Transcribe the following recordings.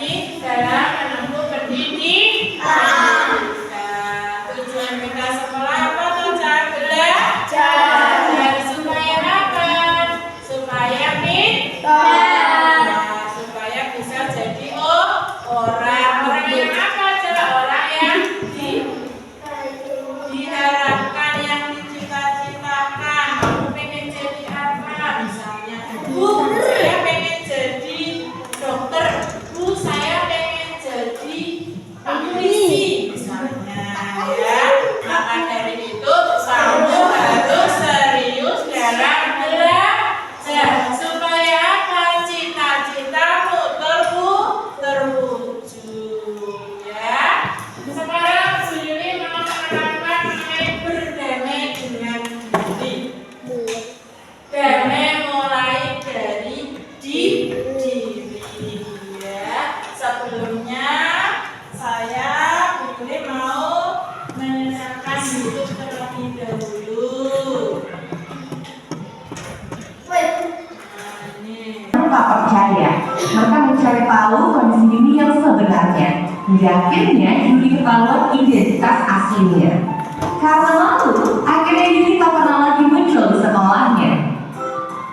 baik dalam menempuh pendidikan. Tujuan kita sekolah apa tuh? Belajar. Supaya apa? Supaya pintar. Supaya bisa jadi orang yang apa? Orang yang diharapkan, yang dicita-citakan. Kamu pengen jadi apa? Misalnya, Bu, saya pengen jadi dokter. Bu, saya pengen jadi polisi, misalnya, ya. Maka dari itu kamu harus serius dalam belajar supaya apa? Cita-citamu terwujud, ya. Sekarang Bu Yuli mau menerangkan mengenai berdamai dengan diri. Damai mulai dari diri, ya. Sebelumnya saya Bu Yuli mau menyenangkan hidup terlebih dahulu. Tak percaya, mereka mencari tahu kondisi Yuni yang sebenarnya. Yakinnya Yuni ketahuan identitas aslinya. Karena malu, akhirnya Yuni tak pernah lagi muncul di sekolahnya.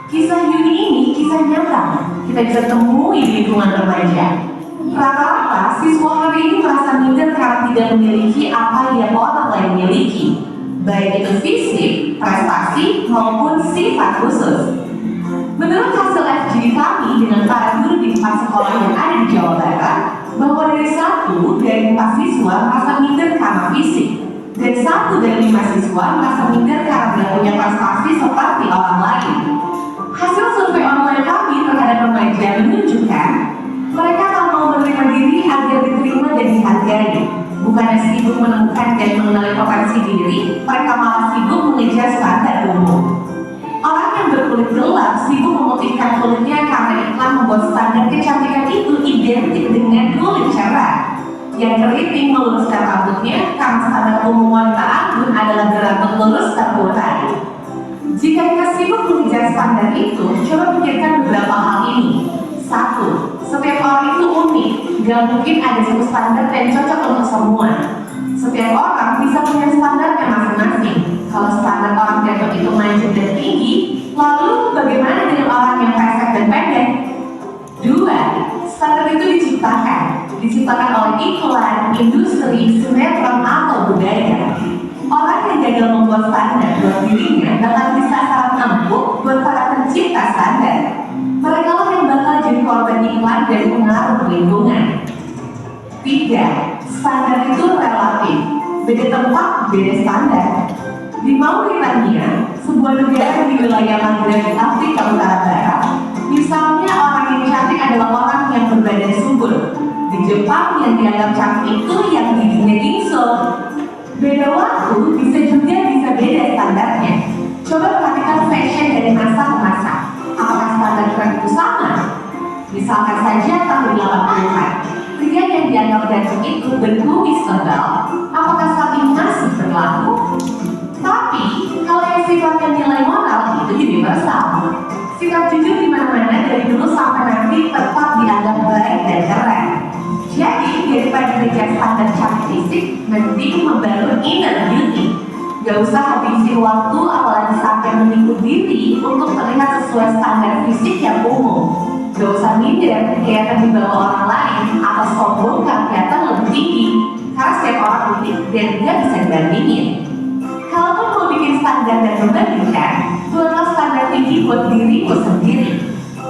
Kisah Yuni ini kisah nyata. Kita bisa temui di lingkungan remaja. Rata-rata siswa hari ini merasa minder karena tidak memiliki apa yang orang lain miliki, baik itu fisik, prestasi, maupun sifat khusus. Menurut hasil FGD kami dengan para guru di 4 sekolah yang ada di Jawa Barat, bahwa dari 1 dari 4 siswa merasa minder karena fisik, dan 1 dari 5 siswa merasa minder karena tidak punya prestasi seperti orang lain. Hasil survei online kami terhadap remaja menunjukkan mereka tak mau menerima diri agar diterima dan dihargai. Bukannya sibuk menemukan dan mengenali potensi diri, mereka malah sibuk mengejar standar umum. Orang yang berkulit gelap sibuk memutihkan kulitnya karena iklan membuat standar kecantikan itu identik dengan kulit cerah. Yang keriting meluruskan rambutnya karena standar umum wanita anggun adalah berambut lurus terurai. Jika kita sibuk mengejar standar itu, coba pikirkan beberapa hal ini. 1. Setiap orang itu unik, gak mungkin ada satu standar yang cocok untuk semua. Setiap orang bisa punya standarnya masing-masing. Kalau standar orang jatuh itu manjat dan tinggi, lalu bagaimana dengan orang yang pesek dan pendek? 2. Standar itu diciptakan oleh iklan, industri, sinetron, atau budaya. Orang yang gagal membuat standar buat dirinya bakal bisa saran empuk buat para pencipta standar. Mereka lah yang bakal jadi korban iklan dan pengaruh lingkungan. 3. Standar itu relatif. Beda tempat, beda standar. Di Mauritania, sebuah negara di wilayah Maghreb Afrika Utara Barat, misalnya orang yang cantik adalah orang yang berbadan subur. Di Jepang yang dianggap cantik itu yang giginya gingsul. Beda waktu bisa beda standarnya. Coba perhatikan fashion dari masa ke masa. Apakah standar tren itu sama? Misalkan saja tahun 80-an, pria yang dianggap ganteng itu berkumis tebal. Apakah saat ini masih berlaku? Tapi, kalau yang sifatnya nilai moral itu universal. Sikap jujur di mana-mana dari dulu sampai nanti tetap dianggap baik dan keren. Jadi, daripada mengejar standar cantik fisik, mending membangun inner beauty. Gak usah habisin waktu apalagi sampai menipu diri untuk terlihat sesuai standar fisik yang umum. Gak usah minder kelihatan di bawah orang lain atau sombong gak kelihatan lebih tinggi. Karena setiap orang unik dan gak bisa dibandingin. Kalaupun mau bikin standar dan membandingkan, buatlah standar tinggi buat dirimu sendiri.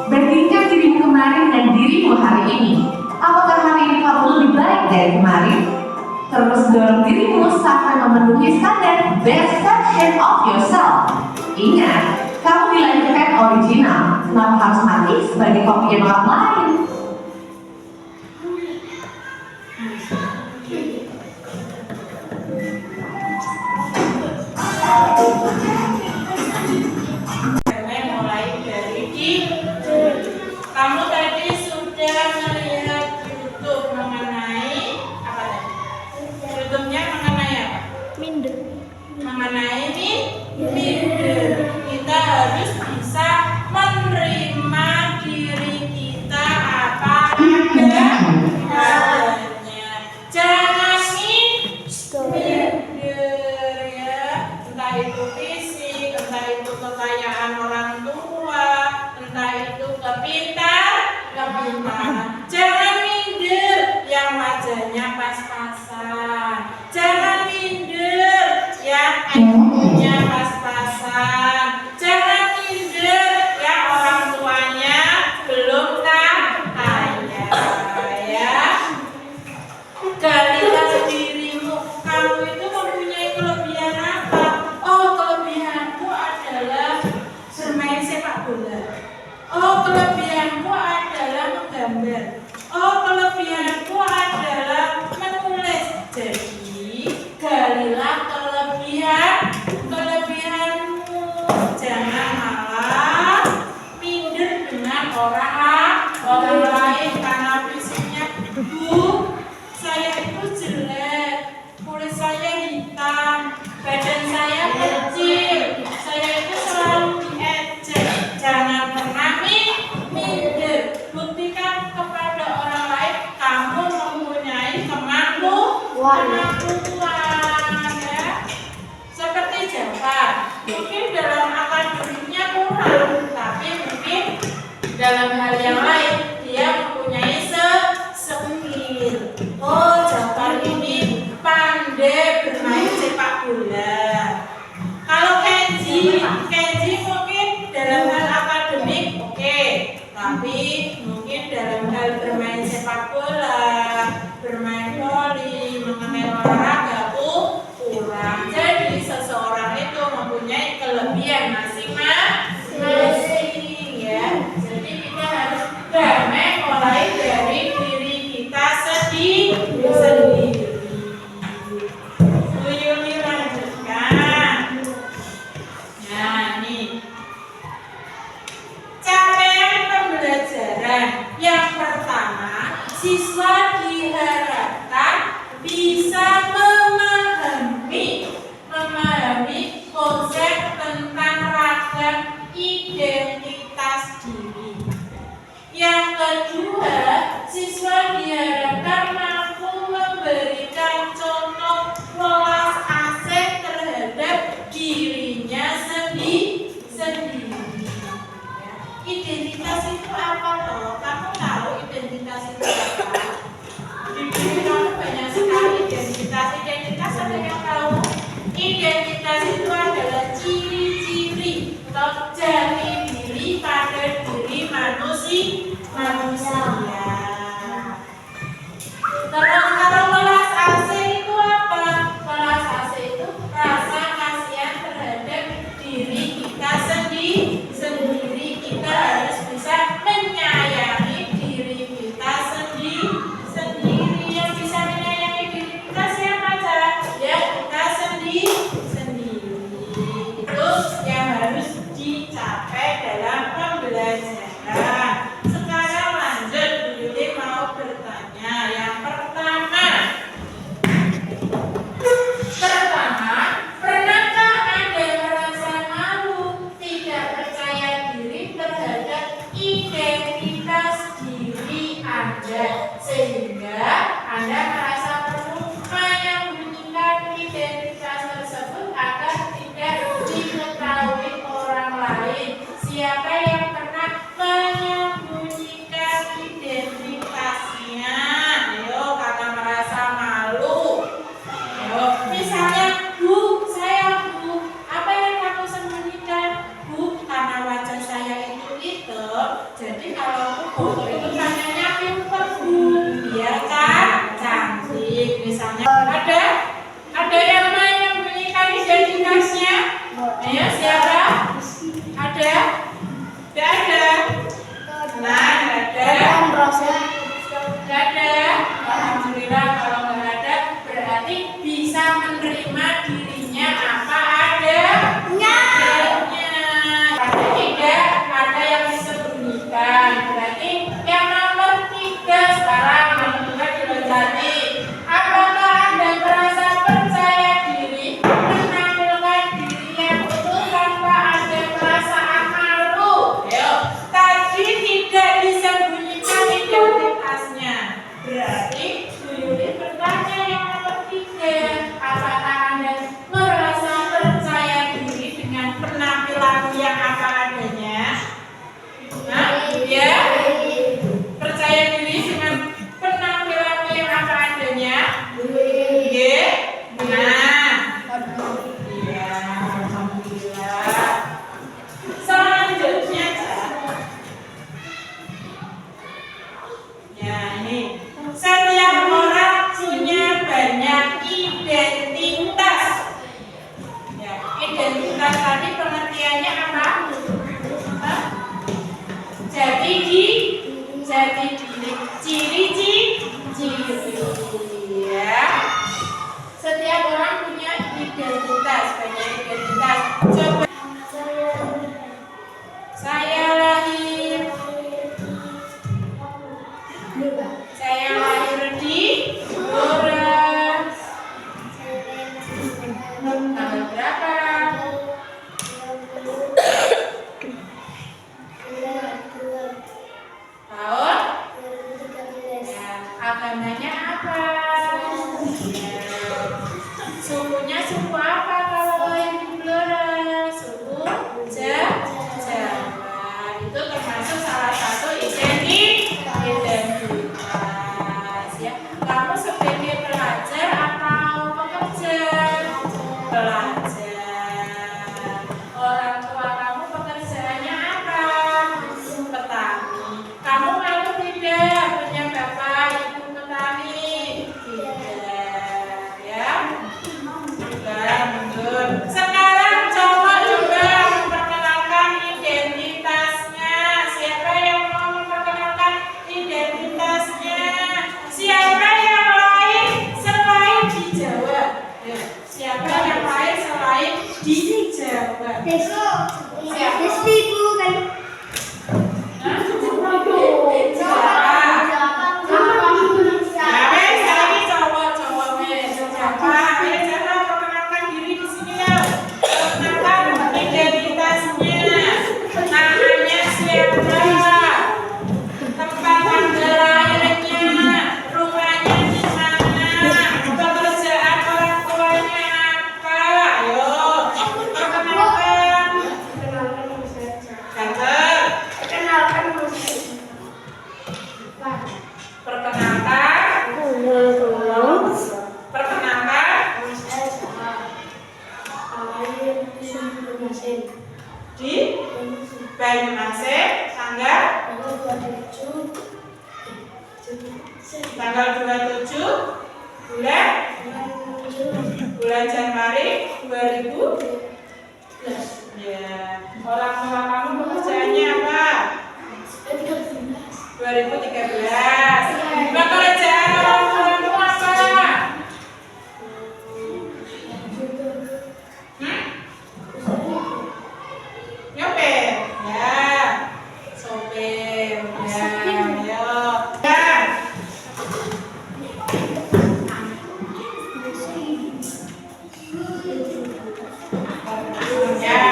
Bandingkan dirimu kemarin dan dirimu hari ini. Apakah hari ini kamu lebih baik dari kemarin? Terus dorong dirimu sampai memenuhi standar best version of yourself. Ingat, kamu dilahirkan original. Kenapa harus mati sebagai kopian orang lain? Mulai dari kamu tadi sudah melihat YouTube mengenai apa tadi? YouTube-nya mengenai apa? Minder. Mengenai minder. Kita harus bisa menerima diri kita apa adanya. minder. Oh, kelebihanku adalah menulis. Jadi, galilah kelebihanmu. Jangan malah minder dengan orang lain karena fisiknya. Bu, saya itu jelek, kulit saya hitam, badan saya kecil, saya itu selalu diejek. Jangan pernah minder. Buktikan kepada orang lain kamu mempunyai kemampuan, ya. Seperti Jafar, mungkin dalam akademiknya kurang, tapi mungkin dalam hal yang lain dia mempunyai skill. Oh, Jafar ini pandai bermain sepak bola. Kalau Kenji mungkin dalam hal akademik oke, tapi mungkin dalam hal bermain sepak bola, bermain voli, mengenai olahraga kurang. Jadi seseorang itu mempunyai kelebihan masing-masing, ya. Jadi kita harus damai mulai dari diri kita sendiri. Yuli lanjutkan. Nah, nih capaian pembelajaran yang pertama, siswa diharapkan bisa memahami konsep tentang ragam identitas diri. Yang kedua, siswa diharapkan mampu memberikan contoh welas asih terhadap dirinya sendiri. Ya. Identitas itu apa toh? Kamu tahu identitas itu apa? Di diri kamu banyak sekali identitas. Identitas ada yang tahu? Identitas itu adalah ciri-ciri atau jati diri pada diri manusia. Terus kalau welas asih itu apa? Welas asih itu rasa kasihan terhadap diri kita sendiri. Kita harus bisa menyayangi diri kita sendiri. Yang bisa menyayangi diri kita siapa saja? Ya, Agamanya apa? Sukunya suku apa kalau yang di Blora? Suku Jawa. Itu termasuk salah satu identitas ya. Kamu sebagai pelajar atau pekerja? Pelajar. Orang tua kamu pekerjaannya apa? Petani. Kamu malu tidak punya bapak ibu petani? Tidak, ya. Sudah mundur. Sekarang coba memperkenalkan identitasnya. Siapa yang mau memperkenalkan identitasnya? Siapa yang lain selain di Jawa? Ya. Siapa yang lain selain di Jawa? Desti Bu kan. Di Banyumasin tanggal 27 bulan Januari 2011. Ya, orang tua kamu pekerjaannya apa? 2013. Pekerjaan orang tuamu apa? Nyopir, ya. Sopir, ya. Ayo. Ya.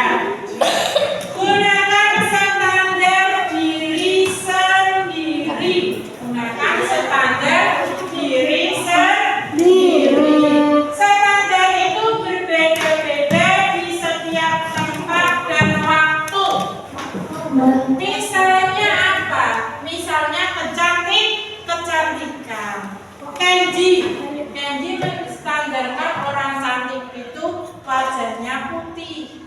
Gunakan standar diri sendiri. Gunakan standar diri sendiri. Standar itu berbeda-beda di setiap tempat dan waktu. Misalnya apa? Misalnya kecantikan. Kenji menstandarkan orang cantik itu wajahnya putih,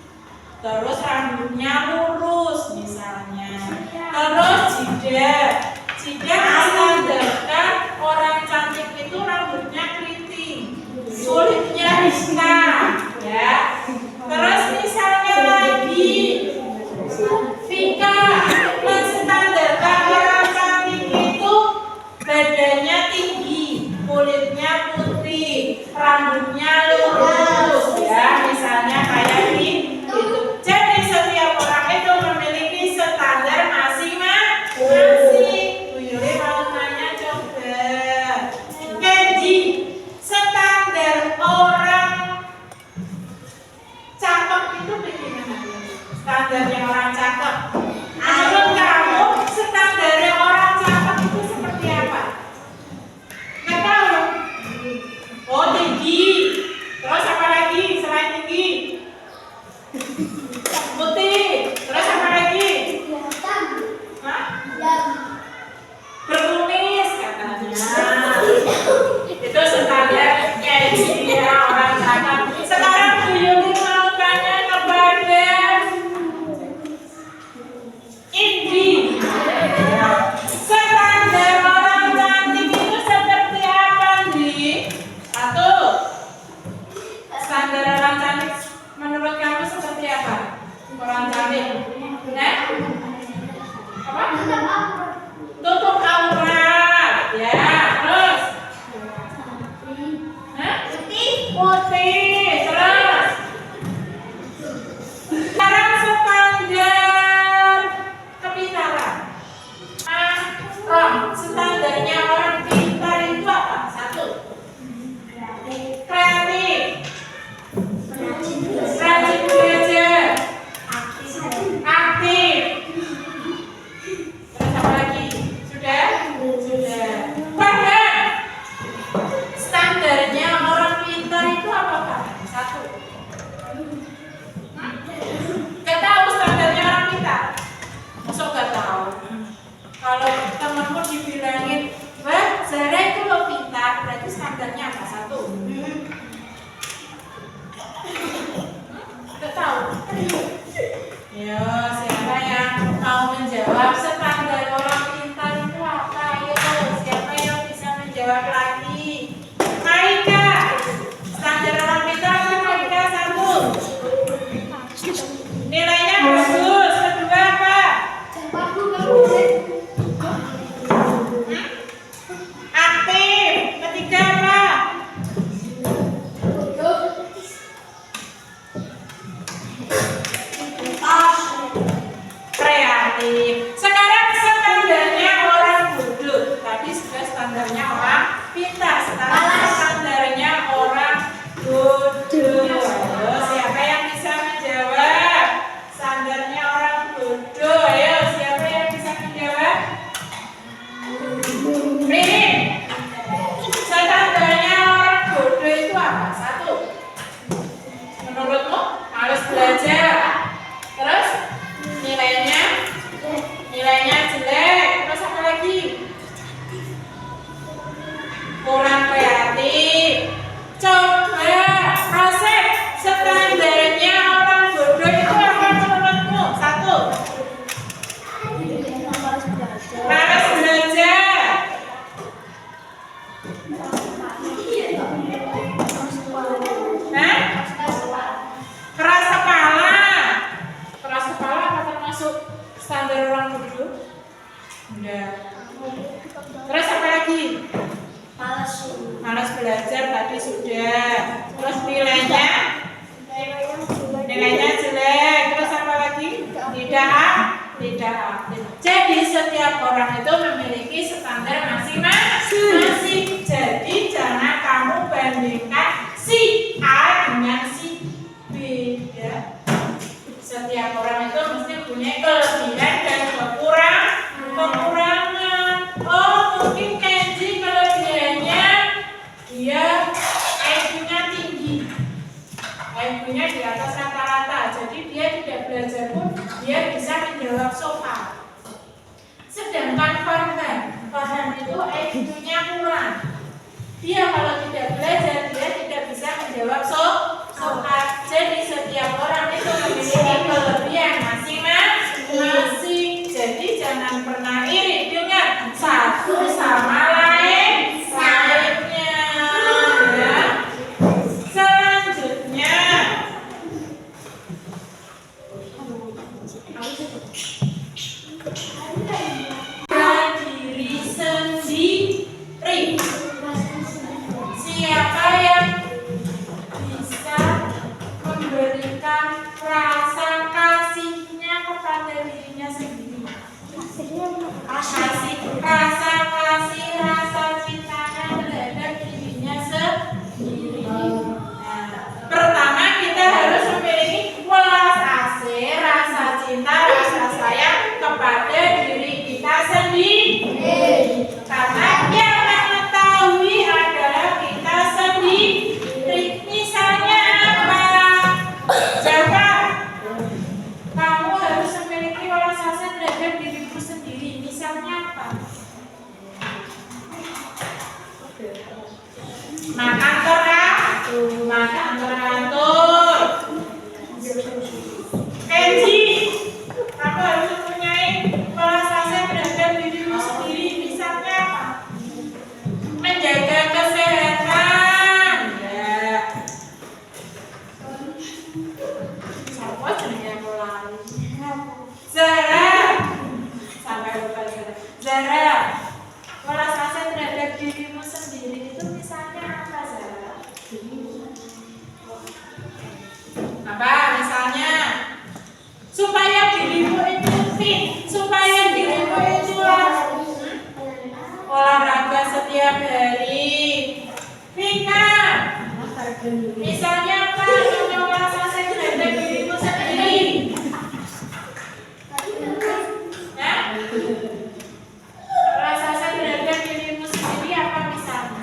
terus rambutnya lurus misalnya, terus jidat menstandarkan orang cantik itu rambutnya keriting, kulitnya hitam, ya. Terus misalnya lagi Vika menstandarkan orang cantik itu badannya tinggi, kulitnya putih, rambutnya lurus, ya. Misalnya kayak gitu. Jadi setiap orang itu memiliki standar masing-masing. Bu Yuli mau nanya coba. Kenji, standar orang cakep itu bagaimana? Standarnya orang cakep. Menurut kamu standarnya orang cakep itu seperti apa? Nggak tahu. Oh, tinggi. Terus apa lagi selain tinggi? Putih. Terus apa lagi? Hah? Berkumis katanya. Itu standar ya orang cakep. Sekarang Bu Yuli mau tanya kepada Indi. Standar orang cantik itu seperti apa, Indi? Satu. Standar orang cantik menurut kamu seperti apa? Orang cantik. Apa? Tutup aurat, ya. standarnya orang pintar. Sekarang standarnya orang bodoh. Ayo, siapa yang bisa menjawab? Standarnya orang bodoh. Ayo, siapa yang bisa menjawab? Ririn. Standarnya orang bodoh itu apa? Satu. Menurutmu harus belajar. Terus nilainya jelek. Terus apa lagi? Kurang kreatif. Coba proses standarnya orang bodoh itu apa menurutmu? Satu. Malas belajar. Hah? Keras kepala. Keras kepala apa termasuk standar orang bodoh? Enggak. Terus apa lagi? Malas belajar tadi sudah. Terus nilainya jelek. Terus apa lagi? Tidak aktif. Jadi setiap orang itu memiliki standar masing-masing. Jadi jangan kamu bandingkan si A dengan si B, ya. Setiap orang itu mesti punya kelebihan dan kekurangan. Oh, mungkin Kenji kelebihannya dia IQ-nya tinggi, IQ-nya di atas rata-rata. Jadi dia tidak belajar pun dia bisa menjawab soal. Sedangkan Farhan itu IQ-nya kurang. Dia kalau tidak belajar dia tidak bisa menjawab soal. Jadi setiap orang itu memiliki kelebihan masing-masing. Jadi jangan pernah iri dengan satu sama lainnya. Ya. Selanjutnya diri sendiri. Siapa yang bisa memberikan rasa kasihnya kepada dirinya sendiri? Rasa cintanya terhadap dirinya sendiri. Nah, pertama kita harus memiliki welas asih, rasa cinta, rasa sayang kepada diri kita sendiri. Karena yang mengetahui adalah kita sendiri. Misalnya apa? Coba kamu harus memiliki welas asih terhadap dirimu sendiri. Misalnya apa? Makan teratur. Kenji, kamu harus mempunyai welas asih terhadap dirimu sendiri. Misalnya apa? Menjaga kesehatan. Ya. Siapa jenenge mulai? Zara. Sampai lupa Zara. Welas asih terhadap dirimu sendiri itu misalnya apa, Zara? Apa misalnya? Supaya dirimu itu fit, supaya dirimu itu olahraga setiap hari. Vina, misalnya apa yang welas asih terhadap dirimu sendiri? Ya? Welas asih terhadap dirimu sendiri apa misalnya?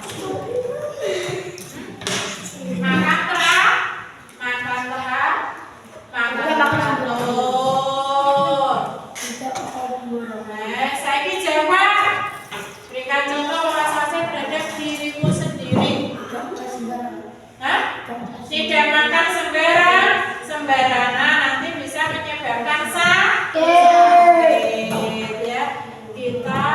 Makan teratur. Saya jawab. Berikan contoh welas asih terhadap dirimu sendiri. Hah? Tidak makan sembarangan nanti bisa menyebabkan sakit. Ya, kita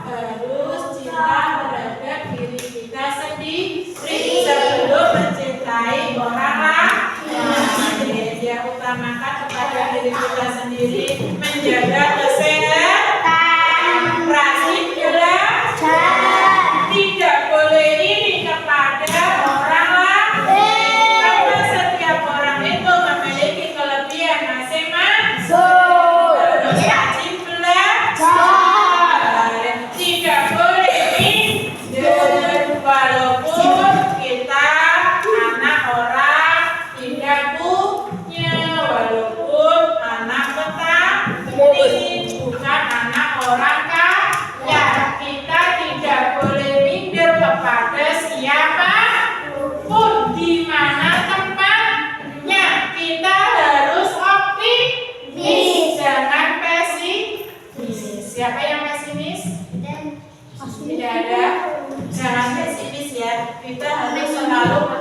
harus cinta terhadap diri kita sendiri sebelum mencintai orang lain. Ya, utamakan kepada diri kita sendiri, menjaga kesehatan, rajin belajar, tidak boleh iri kepada orang lain. Karena setiap orang itu memiliki kelebihan kepada siapa pun di mana tempatnya. Kita harus optimis, jangan pesimis. Siapa yang pesimis? Tidak ada. Jangan pesimis ya. Kita harus selalu